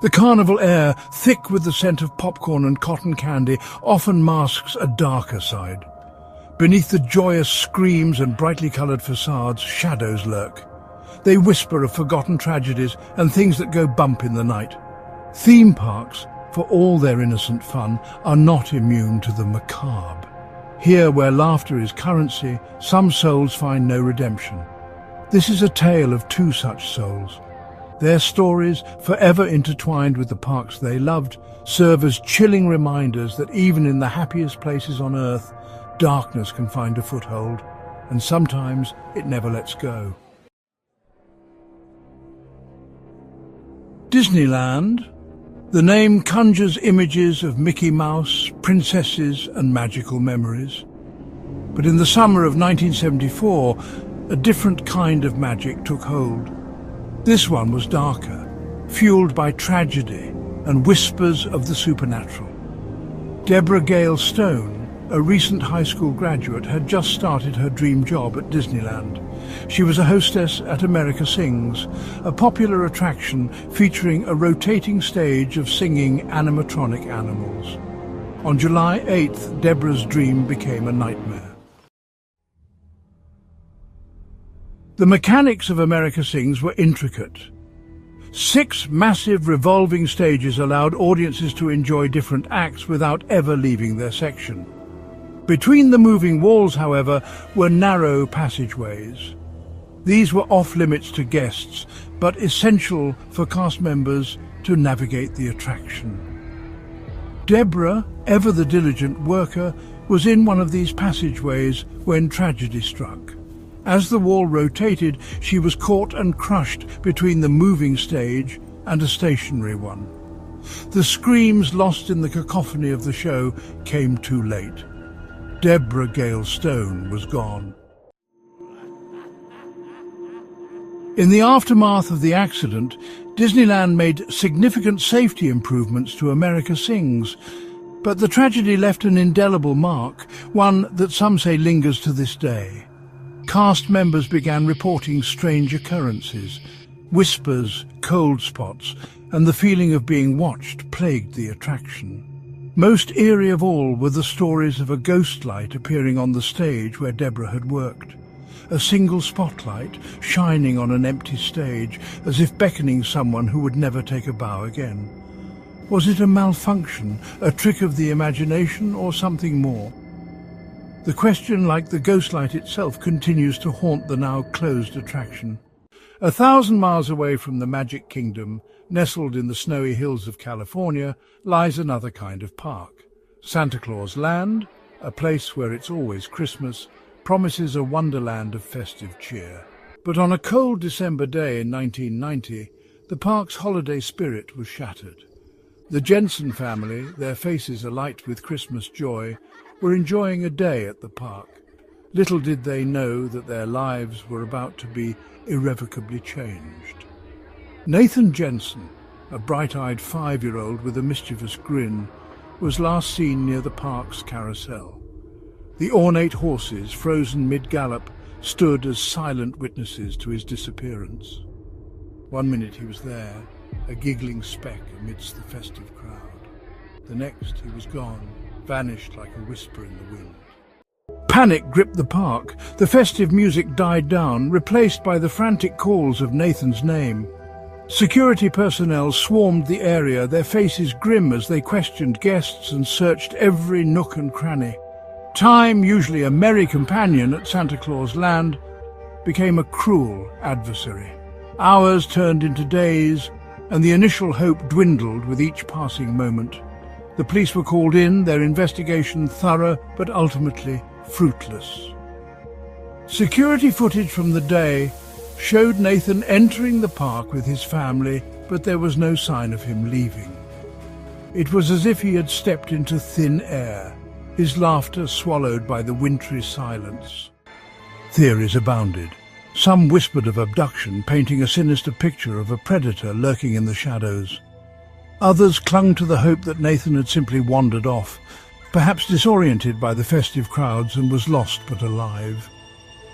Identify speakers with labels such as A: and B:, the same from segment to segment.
A: The carnival air, thick with the scent of popcorn and cotton candy, often masks a darker side. Beneath the joyous screams and brightly coloured facades, shadows lurk. They whisper of forgotten tragedies and things that go bump in the night. Theme parks, for all their innocent fun, are not immune to the macabre. Here, where laughter is currency, some souls find no redemption. This is a tale of two such souls. Their stories, forever intertwined with the parks they loved, serve as chilling reminders that even in the happiest places on earth, darkness can find a foothold, and sometimes it never lets go. Disneyland. The name conjures images of Mickey Mouse, princesses and magical memories. But in the summer of 1974, a different kind of magic took hold. This one was darker, fueled by tragedy and whispers of the supernatural. Deborah Gale Stone, a recent high school graduate, had just started her dream job at Disneyland. She was a hostess at America Sings, a popular attraction featuring a rotating stage of singing animatronic animals. On July 8th, Deborah's dream became a nightmare. The mechanics of America Sings were intricate. 6 massive revolving stages allowed audiences to enjoy different acts without ever leaving their section. Between the moving walls, however, were narrow passageways. These were off-limits to guests, but essential for cast members to navigate the attraction. Deborah, ever the diligent worker, was in one of these passageways when tragedy struck. As the wall rotated, she was caught and crushed between the moving stage and a stationary one. The screams lost in the cacophony of the show came too late. Deborah Gale Stone was gone. In the aftermath of the accident, Disneyland made significant safety improvements to America Sings, but the tragedy left an indelible mark, one that some say lingers to this day. Cast members began reporting strange occurrences. Whispers, cold spots, and the feeling of being watched plagued the attraction. Most eerie of all were the stories of a ghost light appearing on the stage where Deborah had worked. A single spotlight shining on an empty stage, as if beckoning someone who would never take a bow again. Was it a malfunction, a trick of the imagination, or something more? The question, like the ghost light itself, continues to haunt the now closed attraction. 1,000 miles away from the Magic Kingdom, nestled in the snowy hills of California, lies another kind of park. Santa Claus Land, a place where it's always Christmas, promises a wonderland of festive cheer. But on a cold December day in 1990, the park's holiday spirit was shattered. The Jensen family, their faces alight with Christmas joy, were enjoying a day at the park. Little did they know that their lives were about to be irrevocably changed. Nathan Jensen, a bright-eyed 5-year-old with a mischievous grin, was last seen near the park's carousel. The ornate horses, frozen mid-gallop, stood as silent witnesses to his disappearance. One minute he was there, a giggling speck amidst the festive crowd. The next he was gone, vanished like a whisper in the wind. Panic gripped the park. The festive music died down, replaced by the frantic calls of Nathan's name. Security personnel swarmed the area, their faces grim as they questioned guests and searched every nook and cranny. Time, usually a merry companion at Santa Claus Land, became a cruel adversary. Hours turned into days, and the initial hope dwindled with each passing moment. The police were called in, their investigation thorough but ultimately fruitless. Security footage from the day showed Nathan entering the park with his family, but there was no sign of him leaving. It was as if he had stepped into thin air, his laughter swallowed by the wintry silence. Theories abounded. Some whispered of abduction, painting a sinister picture of a predator lurking in the shadows. Others clung to the hope that Nathan had simply wandered off, perhaps disoriented by the festive crowds, and was lost but alive.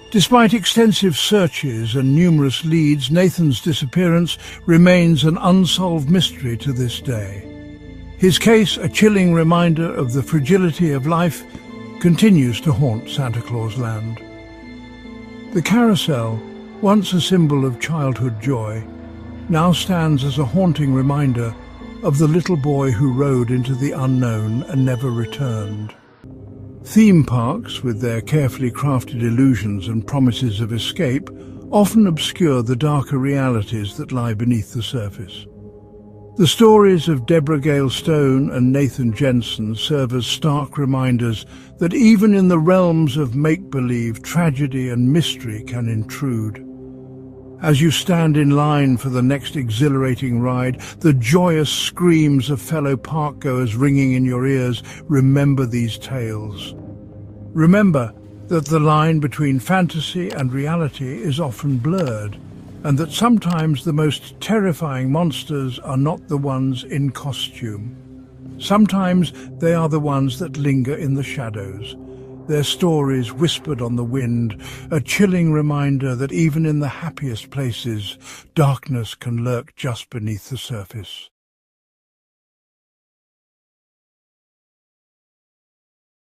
A: Despite extensive searches and numerous leads, Nathan's disappearance remains an unsolved mystery to this day. His case, a chilling reminder of the fragility of life, continues to haunt Santa Claus Land. The carousel, once a symbol of childhood joy, now stands as a haunting reminder of the little boy who rode into the unknown and never returned. Theme parks, with their carefully crafted illusions and promises of escape, often obscure the darker realities that lie beneath the surface. The stories of Deborah Gale Stone and Nathan Jensen serve as stark reminders that even in the realms of make-believe, tragedy and mystery can intrude. As you stand in line for the next exhilarating ride, the joyous screams of fellow parkgoers ringing in your ears, remember these tales. Remember that the line between fantasy and reality is often blurred, and that sometimes the most terrifying monsters are not the ones in costume. Sometimes they are the ones that linger in the shadows, their stories whispered on the wind, a chilling reminder that even in the happiest places, darkness can lurk just beneath the surface.